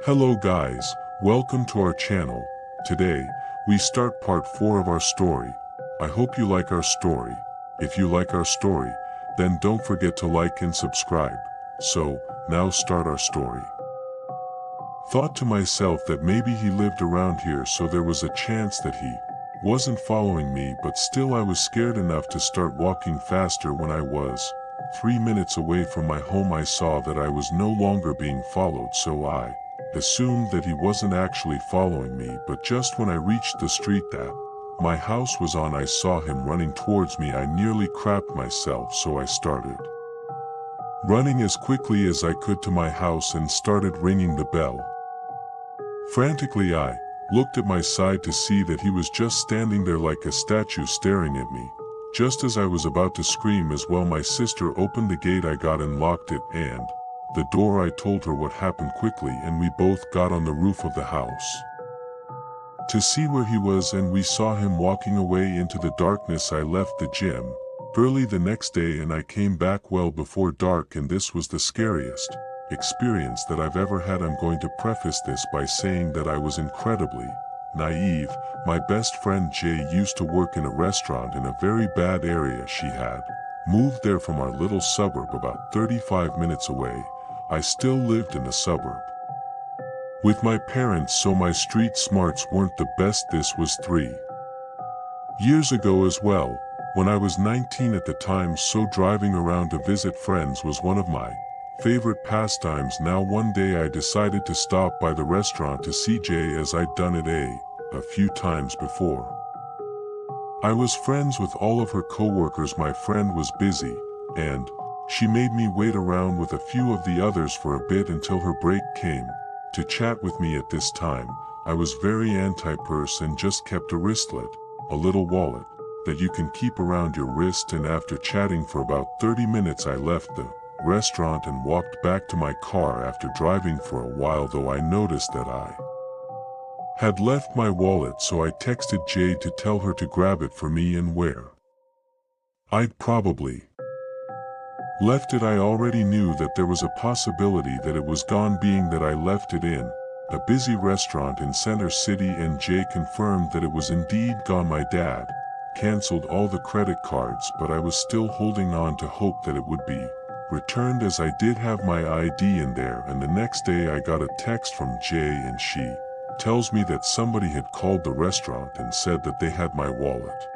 Hello guys, welcome to our channel. Today, we start part 4 of our story. I hope you like our story. If you like our story, then don't forget to like and subscribe. So, now start our story. Thought to myself that maybe he lived around here, so there was a chance that he wasn't following me, but still I was scared enough to start walking faster. When I was 3 minutes away from my home, I saw that I was no longer being followed, so I assumed that he wasn't actually following me. But just when I reached the street that my house was on, I saw him running towards me. I nearly crapped myself, so I started running as quickly as I could to my house and started ringing the bell. Frantically I looked at my side to see that he was just standing there like a statue staring at me. Just as I was about to scream as well, my sister opened the gate. I got and locked it, and the door. I told her what happened quickly, and we both got on the roof of the house to see where he was, and we saw him walking away into the darkness. I left the gym early the next day and I came back well before dark, and this was the scariest experience that I've ever had. I'm going to preface this by saying that I was incredibly naive. My best friend Jay used to work in a restaurant in a very bad area. She had moved there from our little suburb about 35 minutes away. I still lived in the suburb with my parents, so my street smarts weren't the best. This was 3 years ago as well, when I was 19 at the time, so driving around to visit friends was one of my favorite pastimes. Now one day I decided to stop by the restaurant to see Jay, as I'd done it a few times before. I was friends with all of her co-workers. My friend was busy, and she made me wait around with a few of the others for a bit until her break came to chat with me. At this time, I was very anti-purse and just kept a wristlet, a little wallet that you can keep around your wrist. And after chatting for about 30 minutes, I left the restaurant and walked back to my car. After driving for a while though, I noticed that I had left my wallet, so I texted Jay to tell her to grab it for me and where I'd probably left it. I already knew that there was a possibility that it was gone, being that I left it in a busy restaurant in Center City, and Jay confirmed that it was indeed gone. My dad canceled all the credit cards, but I was still holding on to hope that it would be returned, as I did have my ID in there. And the next day I got a text from Jay, and she tells me that somebody had called the restaurant and said that they had my wallet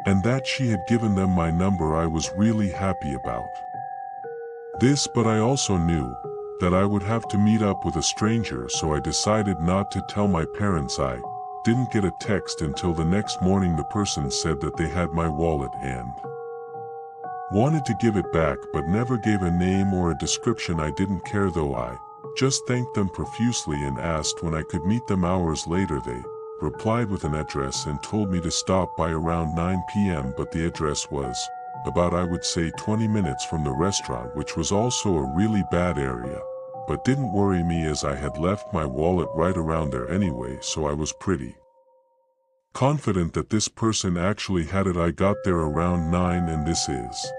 and that she had given them my number. I was really happy about this, but I also knew that I would have to meet up with a stranger, so I decided not to tell my parents. I didn't get a text until the next morning. The person said that they had my wallet and wanted to give it back, but never gave a name or a description. I didn't care though. I just thanked them profusely and asked when I could meet them. Hours later they replied with an address and told me to stop by around 9 p.m. But the address was about, I would say, 20 minutes from the restaurant, which was also a really bad area, but didn't worry me as I had left my wallet right around there anyway, so I was pretty confident that this person actually had it. I got there around 9, and this is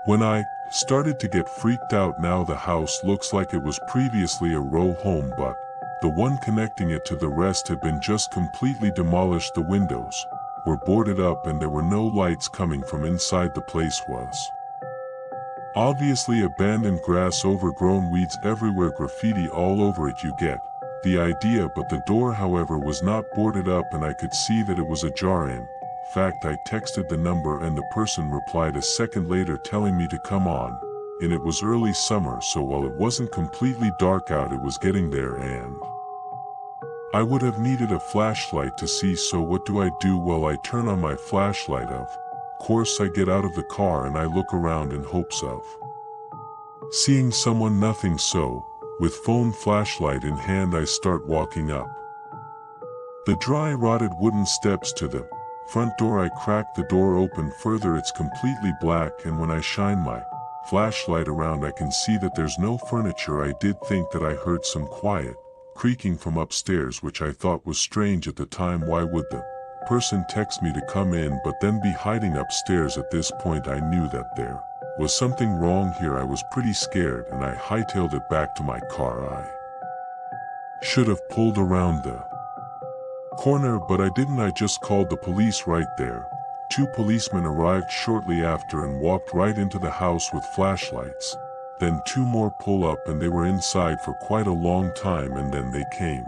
when I started to get freaked out. Now the house looks like it was previously a row home, but the one connecting it to the rest had been just completely demolished. The windows were boarded up and there were no lights coming from inside. The place was obviously abandoned. Grass, overgrown, weeds everywhere, graffiti all over it. You get the idea. But the door, however, was not boarded up, and I could see that it was ajar. In fact, I texted the number and the person replied a second later telling me to come on. And it was early summer, so while it wasn't completely dark out, it was getting there, and I would have needed a flashlight to see. So what do I do? Well, I turn on my flashlight. Of course, I get out of the car and I look around in hopes of seeing someone. Nothing, so with phone flashlight in hand I start walking up the dry, rotted wooden steps to the front door. I crack the door open further. It's completely black, and when I shine my flashlight around, I can see that there's no furniture. I did think that I heard some quiet creaking from upstairs, which I thought was strange at the time. Why would the person text me to come in but then be hiding upstairs? At this point I knew that there was something wrong here. I was pretty scared and I hightailed it back to my car. I Should have pulled around the corner, but I didn't. I just called the police right there. Two policemen arrived shortly after and walked right into the house with flashlights. Then two more pull up and they were inside for quite a long time, and then they came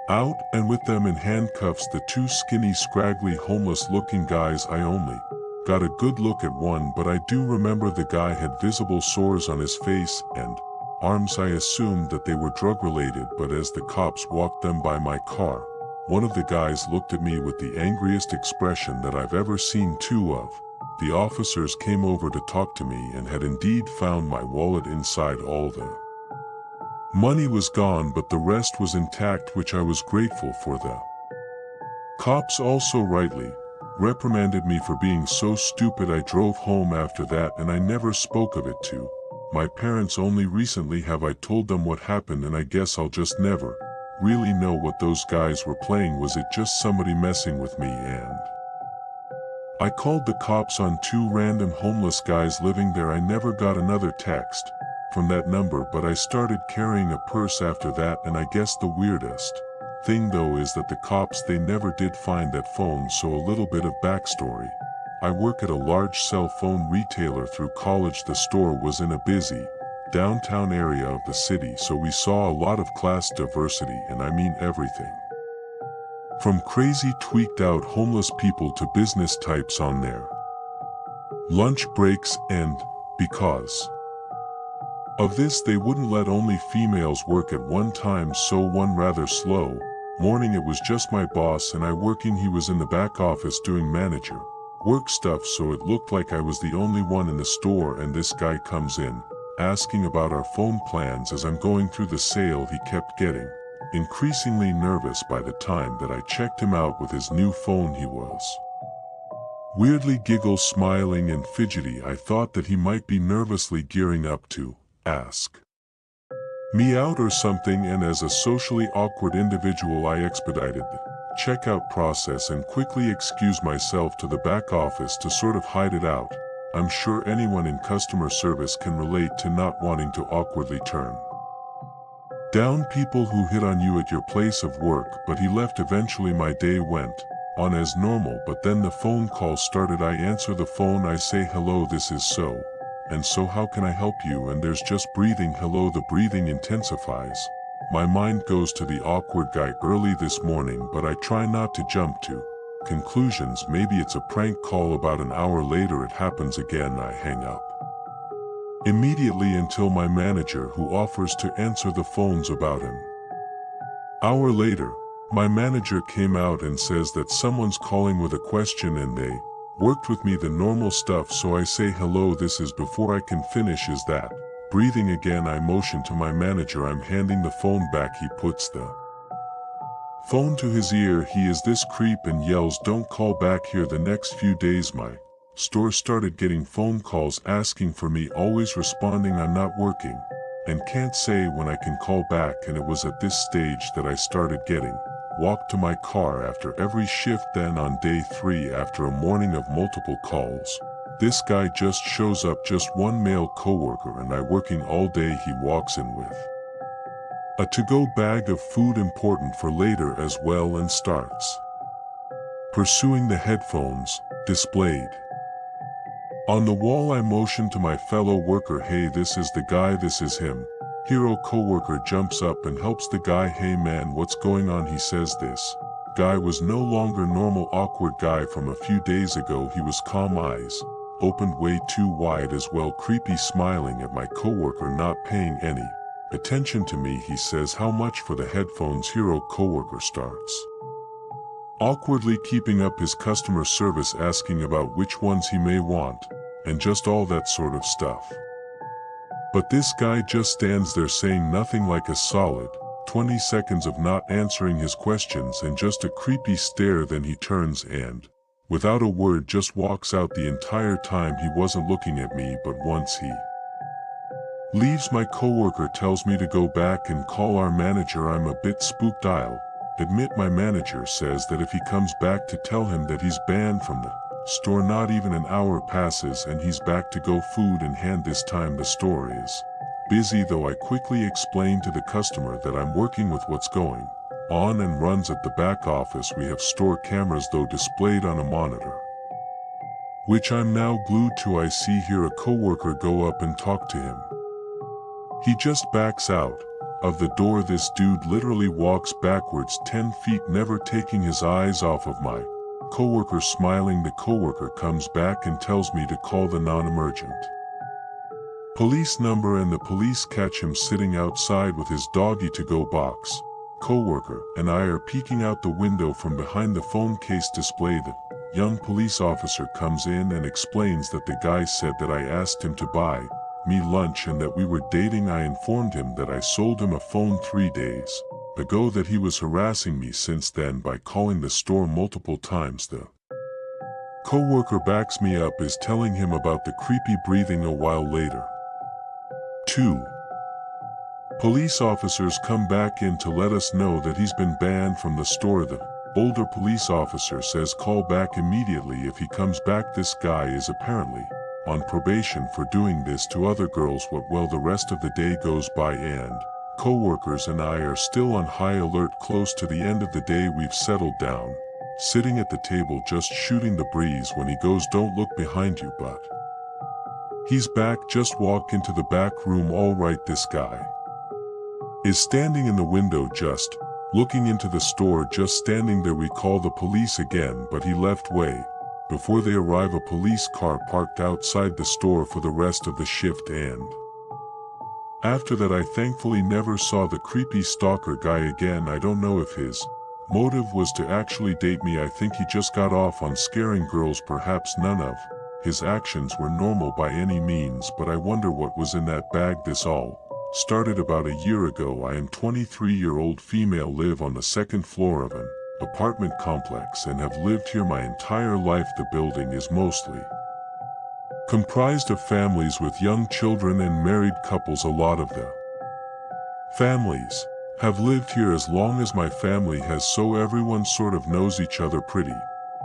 out, and with them in handcuffs the two skinny, scraggly, homeless-looking guys. I only got a good look at one, but I do remember the guy had visible sores on his face and arms. I assumed that they were drug-related, but as the cops walked them by my car, one of the guys looked at me with the angriest expression that I've ever seen. Two of the officers came over to talk to me and had indeed found my wallet. Inside, all the money was gone, but the rest was intact, which I was grateful for. The cops also rightly reprimanded me for being so stupid. I drove home after that and I never spoke of it to my parents. Only recently have I told them what happened, and I guess I'll just never really know what those guys were playing. Was it just somebody messing with me? And I called the cops on two random homeless guys living there. I never got another text from that number, but I started carrying a purse after that. And I guess the weirdest thing though is that the cops, they never did find that phone. So a little bit of backstory. I work at a large cell phone retailer through college. The store was in a busy downtown area of the city, so we saw a lot of class diversity, and I mean everything from crazy, tweaked out homeless people to business types on their lunch breaks, and because of this they wouldn't let only females work at one time. So one rather slow morning, it was just my boss and I working. He was in the back office doing manager work stuff, so it looked like I was the only one in the store, and this guy comes in asking about our phone plans. As I'm going through the sale, he kept getting increasingly nervous. By the time that I checked him out with his new phone, he was weirdly giggle, smiling and fidgety. I thought that he might be nervously gearing up to ask me out or something, and as a socially awkward individual I expedited the checkout process and quickly excused myself to the back office to sort of hide it out. I'm sure anyone in customer service can relate to not wanting to awkwardly turn down people who hit on you at your place of work. But he left eventually. My day went on as normal, but then the phone call started. I answer the phone. I say, hello, this is so and so, how can I help you? And there's just breathing. Hello. The breathing intensifies. My mind goes to the awkward guy early this morning, but I try not to jump to conclusions. Maybe it's a prank call. About an hour later it happens again. I hang up immediately until my manager, who offers to answer the phones. About an hour later, my manager came out and says that someone's calling with a question and they worked with me. The normal stuff. So I say, hello, this is. Before I can finish, is that breathing again. I motion to my manager. I'm handing the phone back. He puts the phone to his ear. He is this creep and yells, don't call back here. The next few days my store started getting phone calls asking for me, always responding I'm not working and can't say when I can call back. And it was at this stage that I started getting walked to my car after every shift. Then on day 3, after a morning of multiple calls, this guy just shows up, just one male coworker, and I working all day. He walks in with a to-go bag of food important for later as well and starts pursuing the headphones displayed on the wall. I motion to my fellow worker, hey, this is the guy, this is him. Hero coworker jumps up and helps the guy. Hey man, what's going on? He says this guy was no longer normal awkward guy from a few days ago. He was calm, eyes opened way too wide as well, creepy, smiling at my coworker, not paying any attention to me. He says, how much for the headphones? Hero coworker starts awkwardly keeping up his customer service, asking about which ones he may want and just all that sort of stuff. But this guy just stands there saying nothing, like a solid 20 seconds of not answering his questions and just a creepy stare. Then he turns and, without a word, just walks out. The entire time he wasn't looking at me, but once he leaves, my coworker tells me to go back and call our manager. I'm a bit spooked, I'll admit. My manager says that if he comes back to tell him that he's banned from the store. Not even an hour passes and he's back to go food in hand. This time the store is busy though I quickly explained to the customer that I'm working with what's going on and runs at the back office. We have store cameras though displayed on a monitor, which I'm now glued to. I see here a coworker go up and talk to him. He just backs out of the door. This dude literally walks backwards 10 feet, never taking his eyes off of my coworker. Smiling, the coworker comes back and tells me to call the non-emergent police number, and the police catch him sitting outside with his doggy to-go box. Coworker and I are peeking out the window from behind the phone case display. The young police officer comes in and explains that the guy said that I asked him to buy me lunch and that we were dating. I informed him that I sold him a phone 3 days ago, that he was harassing me since then by calling the store multiple times. The coworker backs me up, is telling him about the creepy breathing. A while later, 2 police officers come back in to let us know that he's been banned from the store. The older police officer says call back immediately if he comes back. This guy is apparently on probation for doing this to other girls. Well, the rest of the day goes by and coworkers and I are still on high alert. Close to the end of the day, we've settled down, sitting at the table just shooting the breeze when he goes, "Don't look behind you," but he's back. Just walk into the back room. All right, this guy is standing in the window just looking into the store, just standing there. We call the police again, but he left way before they arrive. A police car parked outside the store for the rest of the shift, and after that I thankfully never saw the creepy stalker guy again. I don't know if his motive was to actually date me. I think he just got off on scaring girls. Perhaps none of his actions were normal by any means, but I wonder what was in that bag. This all started about a year ago. I am 23-year-old female, live on the second floor of an apartment complex and have lived here my entire life. The building is mostly comprised of families with young children and married couples. A lot of the families have lived here as long as my family has, so everyone sort of knows each other pretty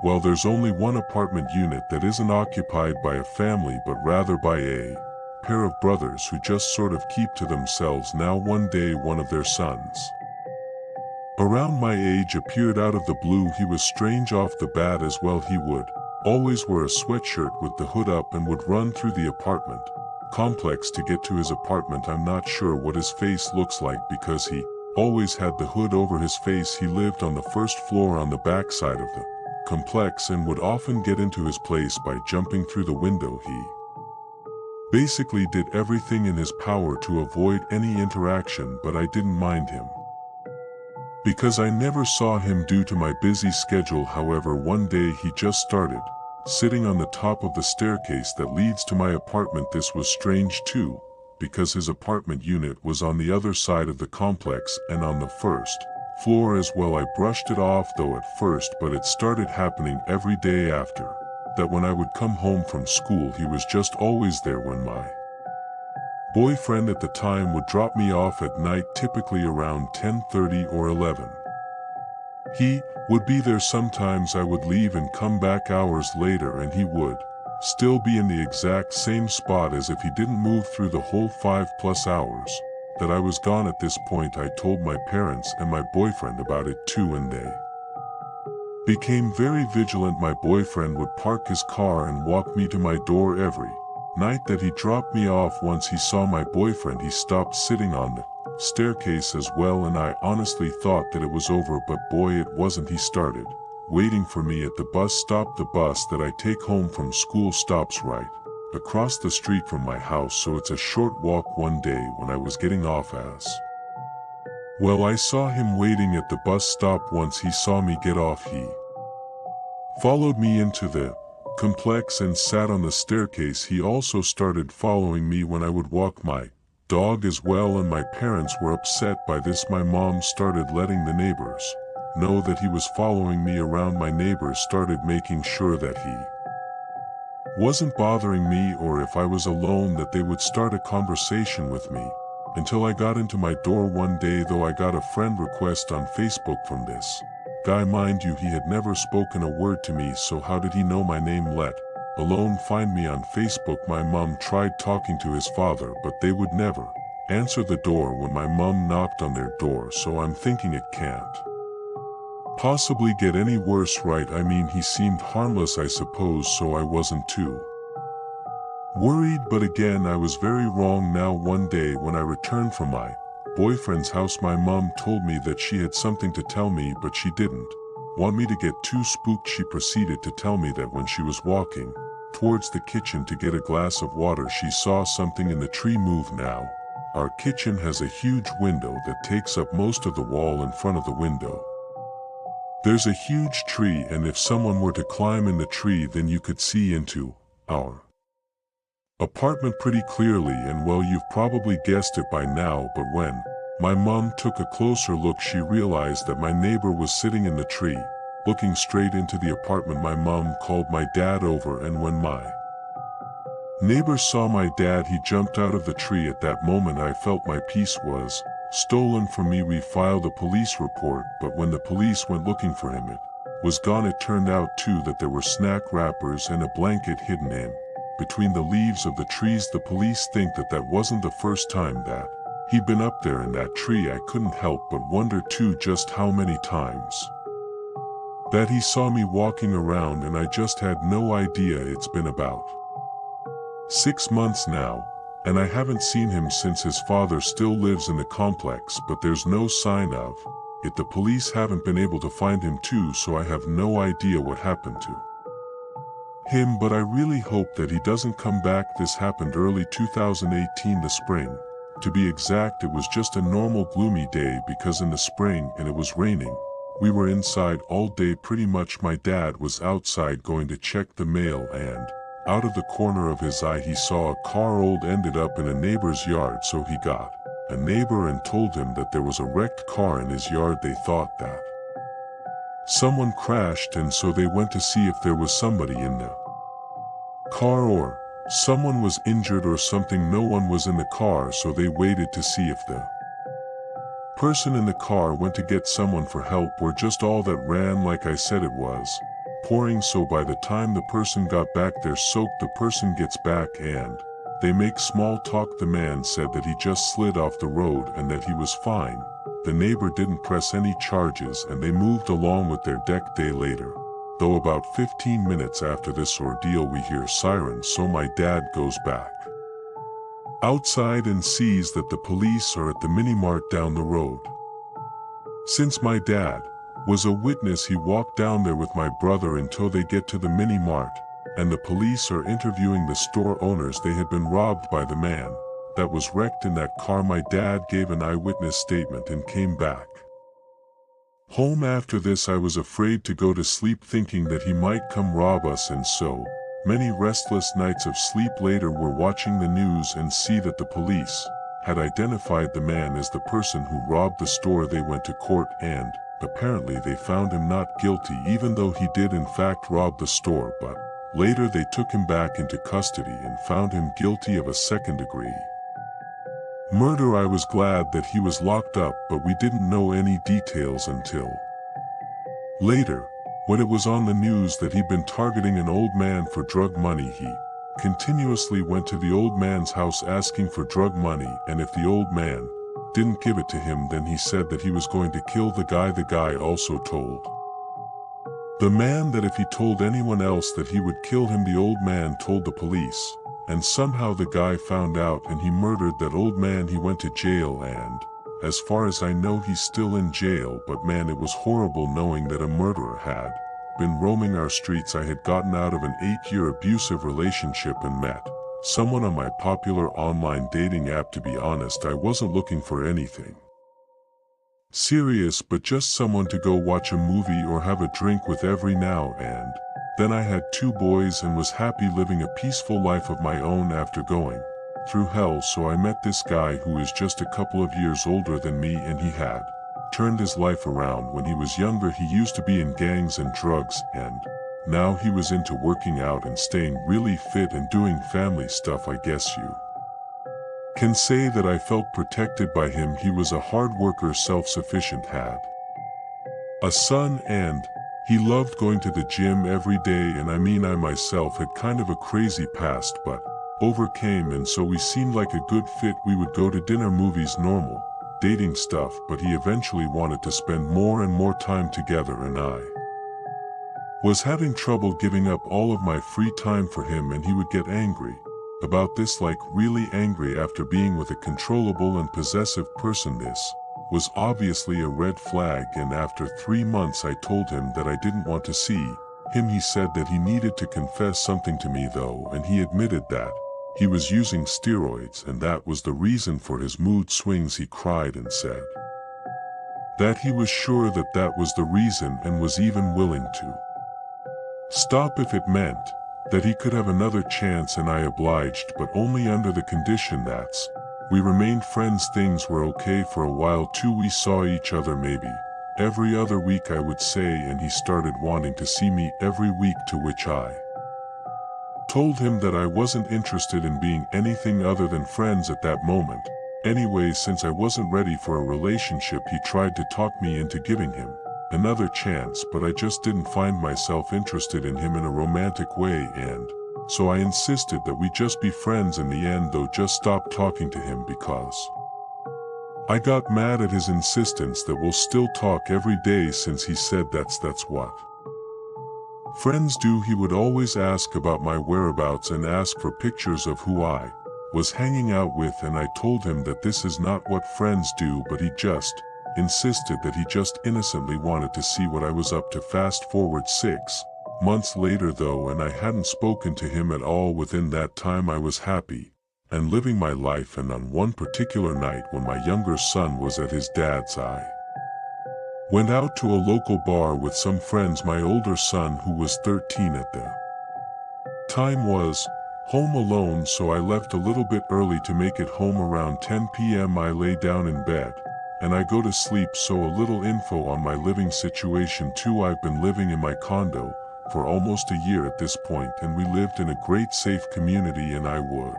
well. There's only one apartment unit that isn't occupied by a family but rather by a pair of brothers who just sort of keep to themselves. Now one day one of their sons, around my age, appeared out of the blue. He was strange off the bat as well. He would always wear a sweatshirt with the hood up and would run through the apartment complex to get to his apartment. I'm not sure what his face looks like because he always had the hood over his face. He lived on the first floor on the back side of the complex and would often get into his place by jumping through the window. He basically did everything in his power to avoid any interaction, but I didn't mind him because I never saw him due to my busy schedule. However, one day he just started sitting on the top of the staircase that leads to my apartment. This was strange too, because his apartment unit was on the other side of the complex and on the first floor as well. I brushed it off though at first, but it started happening every day after that. When I would come home from school, he was just always there. When my boyfriend at the time would drop me off at night, typically around 10:30 or 11, he would be there. Sometimes I would leave and come back hours later and he would still be in the exact same spot as if he didn't move through the whole 5+ hours that I was gone. At this point I told my parents and my boyfriend about it too, and they became very vigilant. My boyfriend would park his car and walk me to my door every night that he dropped me off. Once he saw my boyfriend, he stopped sitting on the staircase as well, and I honestly thought that it was over, but boy, it wasn't. He started waiting for me at the bus stop. The bus that I take home from school stops right across the street from my house, so it's a short walk. One day when I was getting off as well, I saw him waiting at the bus stop. Once he saw me get off, he followed me into the complex and sat on the staircase. He also started following me when I would walk my dog as well, and my parents were upset by this. My mom started letting the neighbors know that he was following me around. My neighbors started making sure that he wasn't bothering me, or if I was alone that they would start a conversation with me, until I got into my door one day. Though I got a friend request on Facebook from this guy. Mind you, he had never spoken a word to me, so how did he know my name, let alone find me on Facebook? My mom tried talking to his father, but they would never answer the door when my mom knocked on their door, so I'm thinking it can't possibly get any worse, right? I mean, he seemed harmless, I suppose, so I wasn't too worried, but again I was very wrong. Now one day when I returned from my boyfriend's house, my mom told me that she had something to tell me, but she didn't want me to get too spooked. She proceeded to tell me that when she was walking towards the kitchen to get a glass of water, she saw something in the tree move. Now, our kitchen has a huge window that takes up most of the wall in front of the window. There's a huge tree, and if someone were to climb in the tree, then you could see into our apartment pretty clearly. And well, you've probably guessed it by now, but when my mom took a closer look, she realized that my neighbor was sitting in the tree, looking straight into the apartment. My mom called my dad over, and when my neighbor saw my dad, he jumped out of the tree. At that moment I felt my peace was stolen from me. We filed a police report, but when the police went looking for him, it was gone. It turned out too that there were snack wrappers and a blanket hidden in between the leaves of the trees. The police think that that wasn't the first time that he'd been up there in that tree. I couldn't help but wonder too just how many times that he saw me walking around, and I just had no idea. It's been about 6 months now, and I haven't seen him since. His father still lives in the complex, but there's no sign of it. The police haven't been able to find him too, so I have no idea what happened to him, but I really hope that he doesn't come back. This happened early 2018, the spring. To be exact, it was just a normal gloomy day because in the spring and it was raining. We were inside all day pretty much. My dad was outside going to check the mail, and out of the corner of his eye he saw a car ended up in a neighbor's yard. So he got a neighbor and told him that there was a wrecked car in his yard. They thought that someone crashed, and so they went to see if there was somebody in the car or someone was injured or something. No one was in the car, so they waited to see if the person in the car went to get someone for help or just all that ran. Like I said, it was pouring, so by the time the person got back, they're soaked. The person gets back and they make small talk. The man said that he just slid off the road and that he was fine. The neighbor didn't press any charges and they moved along with their deck. Day later, though, about 15 minutes after this ordeal, we hear sirens, so my dad goes back outside and sees that the police are at the mini-mart down the road. Since my dad was a witness, he walked down there with my brother until they get to the mini-mart, and the police are interviewing the store owners. They had been robbed by the man that was wrecked in that car. My dad gave an eyewitness statement and came back home. After this, I was afraid to go to sleep, thinking that he might come rob us, and so many restless nights of sleep later were watching the news and see that the police had identified the man as the person who robbed the store. They went to court and apparently they found him not guilty, even though he did in fact rob the store, but later they took him back into custody and found him guilty of a second-degree murder. I was glad that he was locked up, but we didn't know any details until later, when it was on the news that he'd been targeting an old man for drug money. He continuously went to the old man's house asking for drug money, and if the old man didn't give it to him, then he said that he was going to kill the guy. The guy also told the man that if he told anyone else that he would kill him. The old man told the police, and somehow the guy found out and he murdered that old man. He went to jail, and as far as I know, he's still in jail. But man, it was horrible knowing that a murderer had been roaming our streets. I had gotten out of an 8-year abusive relationship and met someone on my popular online dating app. To be honest, I wasn't looking for anything serious, but just someone to go watch a movie or have a drink with every now and then. I had 2 boys and was happy living a peaceful life of my own after going through hell. So I met this guy who is just a couple of years older than me, and he had turned his life around. When he was younger, he used to be in gangs and drugs, and now he was into working out and staying really fit and doing family stuff. I guess you can say that I felt protected by him. He was a hard worker, self-sufficient, had a son, and he loved going to the gym every day. And I mean, I myself had kind of a crazy past, but overcame, and so we seemed like a good fit. We would go to dinner, movies, normal dating stuff, but he eventually wanted to spend more and more time together, and I was having trouble giving up all of my free time for him, and he would get angry about this, like really angry, after being with a controllable and possessive person. This was obviously a red flag, and after 3 months I told him that I didn't want to see him. He said that he needed to confess something to me though, and he admitted that he was using steroids and that was the reason for his mood swings. He cried and said that he was sure that that was the reason, and was even willing to stop if it meant that he could have another chance, and I obliged, but only under the condition that we remained friends. Things were okay for a while too. We saw each other maybe every other week, I would say, and he started wanting to see me every week, to which I told him that I wasn't interested in being anything other than friends at that moment. Anyway, since I wasn't ready for a relationship, he tried to talk me into giving him another chance, but I just didn't find myself interested in him in a romantic way, and so I insisted that we just be friends. In the end though, just stopped talking to him because I got mad at his insistence that we'll still talk every day, since he said that's what friends do. He would always ask about my whereabouts and ask for pictures of who I was hanging out with, and I told him that this is not what friends do, but he just insisted that he just innocently wanted to see what I was up to. Fast forward 6 months later though, and I hadn't spoken to him at all. Within that time I was happy and living my life, and on one particular night when my younger son was at his dad's, I went out to a local bar with some friends. My older son, who was 13 at the time, was home alone, so I left a little bit early to make it home around 10 p.m. I lay down in bed and I go to sleep. So a little info on my living situation too. I've been living in my condo for almost a year at this point, and we lived in a great safe community, and I would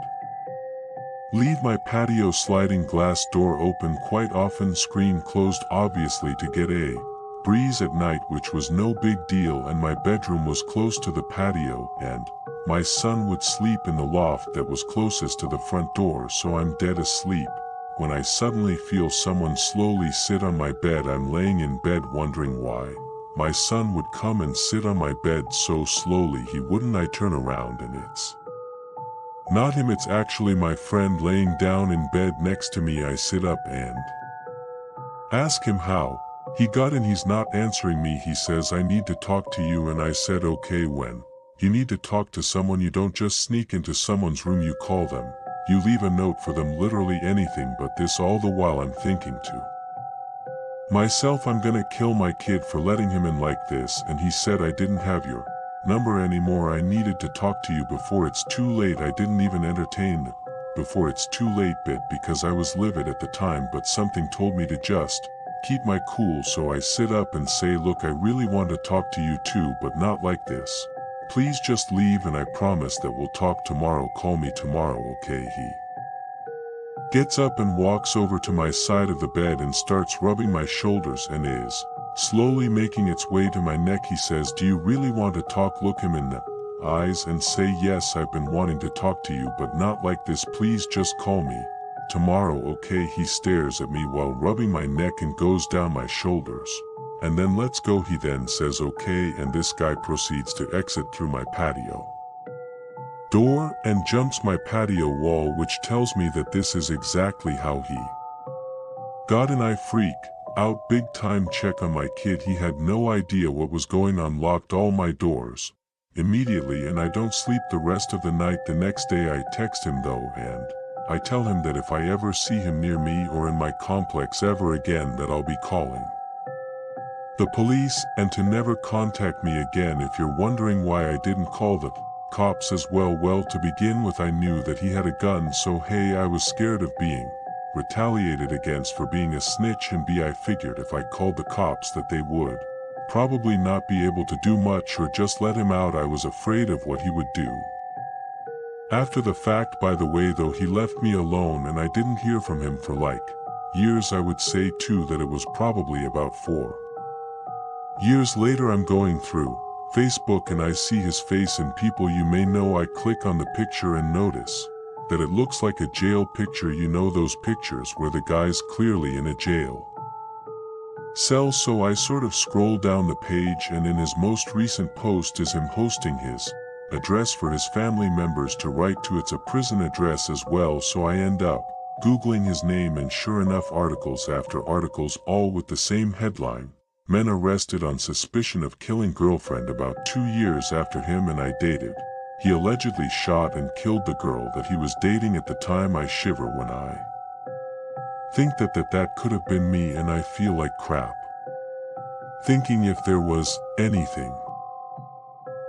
leave my patio sliding glass door open quite often, screen closed obviously, to get a breeze at night, which was no big deal, and my bedroom was close to the patio, and my son would sleep in the loft that was closest to the front door. So I'm dead asleep when I suddenly feel someone slowly sit on my bed. I'm laying in bed wondering why my son would come and sit on my bed so slowly. He wouldn't. I turn around and it's not him, it's actually my friend laying down in bed next to me. I sit up and ask him how he got in. He's not answering me. He says, "I need to talk to you," and I said, "Okay, when you need to talk to someone, you don't just sneak into someone's room, you call them. You leave a note for them, literally anything but this." All the while I'm thinking to myself, I'm gonna kill my kid for letting him in like this. And he said, "I didn't have your number anymore. I needed to talk to you before it's too late." I didn't even entertain the "before it's too late" bit because I was livid at the time, but something told me to just keep my cool. So I sit up and say, "Look, I really want to talk to you too, but not like this. Please just leave, and I promise that we'll talk tomorrow. Call me tomorrow, okay?" He gets up and walks over to my side of the bed and starts rubbing my shoulders and is slowly making its way to my neck. He says, "Do you really want to talk?" Look him in the eyes and say, "Yes, I've been wanting to talk to you, but not like this. Please just call me tomorrow, okay?" He stares at me while rubbing my neck and goes down my shoulders. "And then let's go," he then says, "Okay," and this guy proceeds to exit through my patio door and jumps my patio wall, which tells me that this is exactly how he got in. I freak out big time. Check on my kid. He had no idea what was going on. Locked all my doors immediately, and I don't sleep the rest of the night. The next day I text him though, and I tell him that if I ever see him near me or in my complex ever again, that I'll be calling the police and to never contact me again. If you're wondering why I didn't call the cops as well, to begin with I knew that he had a gun, so hey, I was scared of being retaliated against for being a snitch, and B, I figured if I called the cops that they would probably not be able to do much or just let him out. I was afraid of what he would do. After the fact, by the way though, he left me alone and I didn't hear from him for like years. I would say too that it was probably about 4 years later. I'm going through Facebook and I see his face in People You May Know. I click on the picture and notice that it looks like a jail picture, you know, those pictures where the guy's clearly in a jail cell. So I sort of scroll down the page, and in his most recent post is him hosting his address for his family members to write to. It's a prison address as well, so I end up Googling his name, and sure enough, articles after articles, all with the same headline: men arrested on suspicion of killing girlfriend about 2 years after him and I dated. He allegedly shot and killed the girl that he was dating at the time. I shiver when I think that could have been me, and I feel like crap. Thinking if there was anything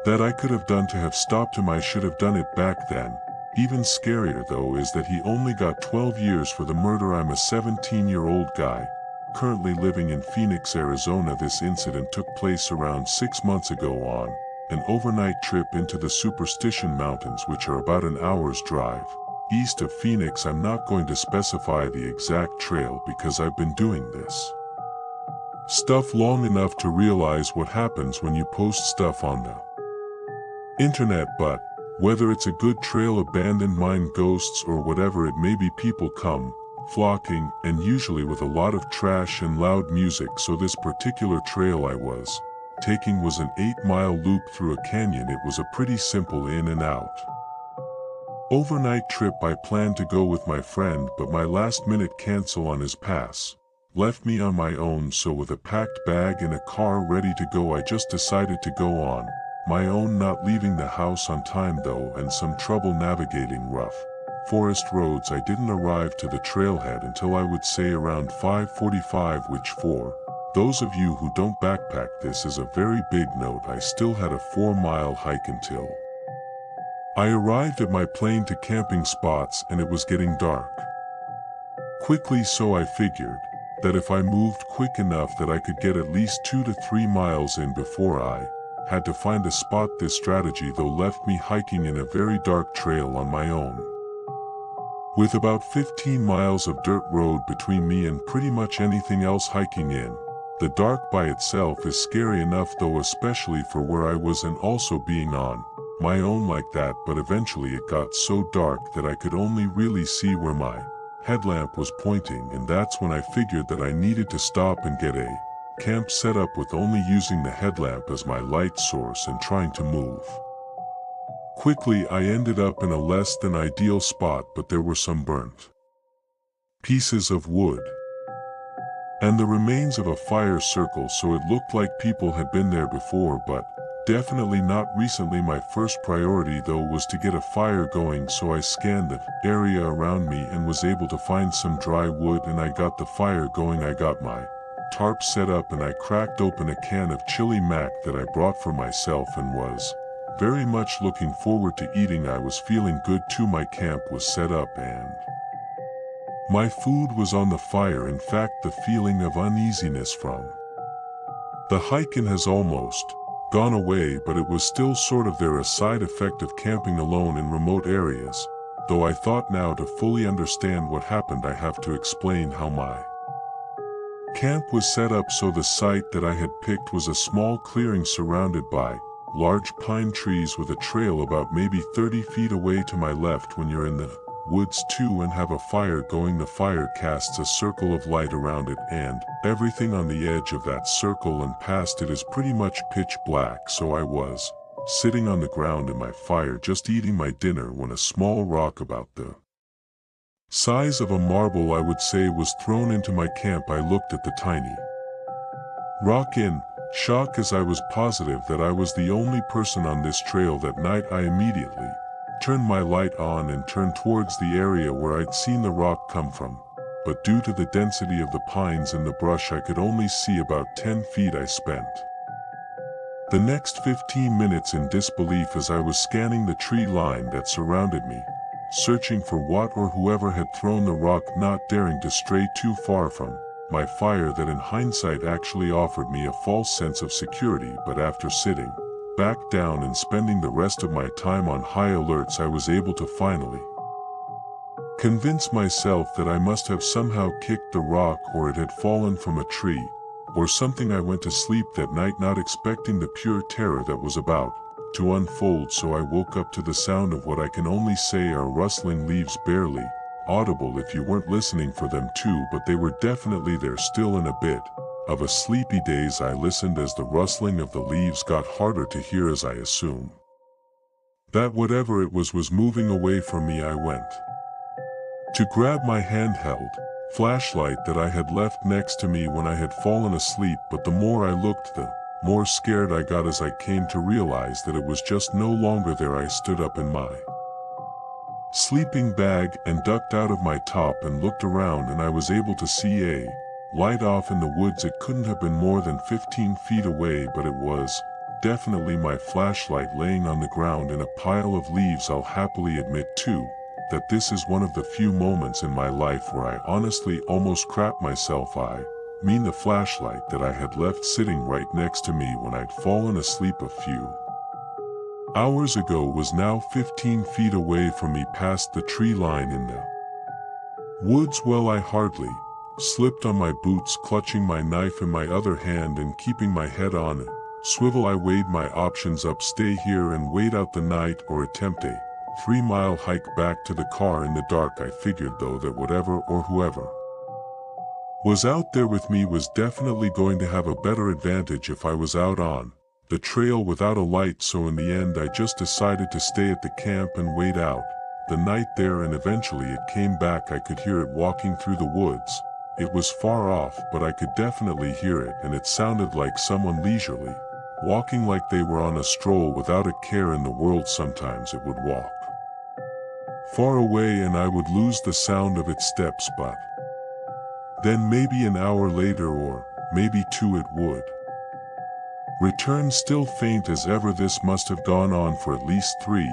that I could have done to have stopped him, I should have done it back then. Even scarier though is that he only got 12 years for the murder. I'm a 17-year-old guy, currently living in Phoenix, Arizona. This incident took place around 6 months ago on an overnight trip into the Superstition Mountains, which are about an hour's drive east of Phoenix. I'm not going to specify the exact trail because I've been doing this stuff long enough to realize what happens when you post stuff on the internet. But whether it's a good trail, abandoned mine, ghosts, or whatever it may be, people come flocking, and usually with a lot of trash and loud music. So this particular trail I was taking was an 8-mile loop through a canyon. It was a pretty simple in and out overnight trip. I planned to go with my friend, but my last-minute cancel on his pass left me on my own. So with a packed bag and a car ready to go, I just decided to go on my own, not leaving the house on time though, and some trouble navigating rough forest roads. I didn't arrive to the trailhead until I would say around 5:45, which for those of you who don't backpack, this is a very big note. I still had a 4-mile hike until I arrived at my plane to camping spots, and it was getting dark quickly. So I figured that if I moved quick enough that I could get at least 2 to 3 miles in before I had to find a spot. This strategy though left me hiking in a very dark trail on my own, with about 15 miles of dirt road between me and pretty much anything else. Hiking in the dark by itself is scary enough though, especially for where I was and also being on my own like that. But eventually it got so dark that I could only really see where my headlamp was pointing, and that's when I figured that I needed to stop and get a camp set up with only using the headlamp as my light source and trying to move quickly. I ended up in a less than ideal spot, but there were some burnt pieces of wood and the remains of a fire circle, so it looked like people had been there before, but definitely not recently. My first priority though was to get a fire going, so I scanned the area around me and was able to find some dry wood, and I got the fire going. I got my tarp set up and I cracked open a can of chili mac that I brought for myself and was very much looking forward to eating. I was feeling good too. My camp was set up and my food was on the fire. In fact, the feeling of uneasiness from the hiking has almost gone away, but it was still sort of there, a side effect of camping alone in remote areas. Though I thought now to fully understand what happened, I have to explain how my camp was set up. So the site that I had picked was a small clearing surrounded by large pine trees with a trail about maybe 30 feet away to my left. When you're in the woods too and have a fire going, the fire casts a circle of light around it, and everything on the edge of that circle and past it is pretty much pitch black. So I was sitting on the ground in my fire just eating my dinner when a small rock about the size of a marble, I would say, was thrown into my camp. I looked at the tiny rock in shock, as I was positive that I was the only person on this trail that night. I immediately turned my light on and turned towards the area where I'd seen the rock come from, but due to the density of the pines and the brush, I could only see about 10 feet. I spent the next 15 minutes in disbelief as I was scanning the tree line that surrounded me, searching for what or whoever had thrown the rock, not daring to stray too far from my fire that in hindsight actually offered me a false sense of security. But after sitting back down and spending the rest of my time on high alerts, I was able to finally convince myself that I must have somehow kicked the rock, or it had fallen from a tree or something. I went to sleep that night not expecting the pure terror that was about to unfold, so I woke up to the sound of what I can only say are rustling leaves, barely audible if you weren't listening for them too, but they were definitely there, still in a bit of a sleepy daze. I listened as the rustling of the leaves got harder to hear, as I assumed that whatever it was moving away from me. I went to grab my handheld flashlight that I had left next to me when I had fallen asleep, but the more I looked, the more scared I got as I came to realize that it was just no longer there. I stood up in my sleeping bag and ducked out of my top and looked around, and I was able to see a light off in the woods. It couldn't have been more than 15 feet away, but it was definitely my flashlight laying on the ground in a pile of leaves. I'll happily admit too that this is one of the few moments in my life where I honestly almost crapped myself. I mean, the flashlight that I had left sitting right next to me when I'd fallen asleep a few hours ago was now 15 feet away from me, past the tree line in the woods. Well, I hardly slipped on my boots, clutching my knife in my other hand and keeping my head on a swivel. I weighed my options up: stay here and wait out the night, or attempt a 3-mile hike back to the car in the dark. I figured though that whatever or whoever was out there with me was definitely going to have a better advantage if I was out on the trail without a light, so in the end I just decided to stay at the camp and wait out the night there, and eventually it came back. I could hear it walking through the woods. It was far off, but I could definitely hear it, and it sounded like someone leisurely walking, like they were on a stroll without a care in the world. Sometimes it would walk far away and I would lose the sound of its steps, but then maybe an hour later, or maybe two, it would return, still faint as ever. This must have gone on for at least 3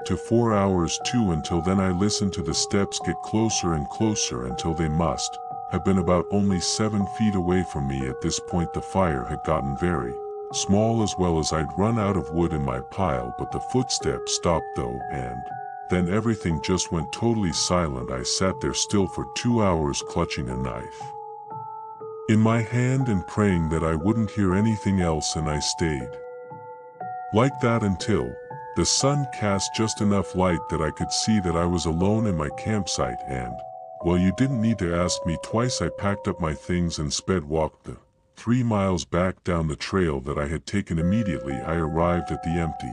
to 4 hours too. Until then I listened to the steps get closer and closer until they must have been about only 7 feet away from me. At this point the fire had gotten very small, as well as I'd run out of wood in my pile. But the footsteps stopped though, and then everything just went totally silent. I sat there still for 2 hours, clutching a knife in my hand and praying that I wouldn't hear anything else, and I stayed like that until the sun cast just enough light that I could see that I was alone in my campsite. And, well, you didn't need to ask me twice. I packed up my things and walked the 3 miles back down the trail that I had taken. Immediately I arrived at the empty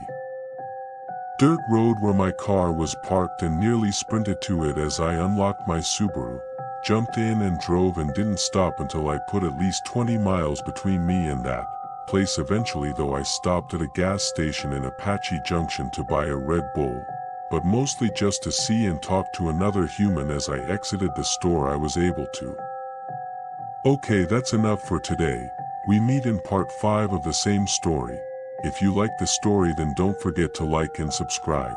dirt road where my car was parked and nearly sprinted to it as I unlocked my Subaru, jumped in and drove, and didn't stop until I put at least 20 miles between me and that place. Eventually though I stopped at a gas station in Apache Junction to buy a Red Bull, but mostly just to see and talk to another human. As I exited the store I was able to. Okay, that's enough for today. We meet in part 5 of the same story. If you like the story, then don't forget to like and subscribe.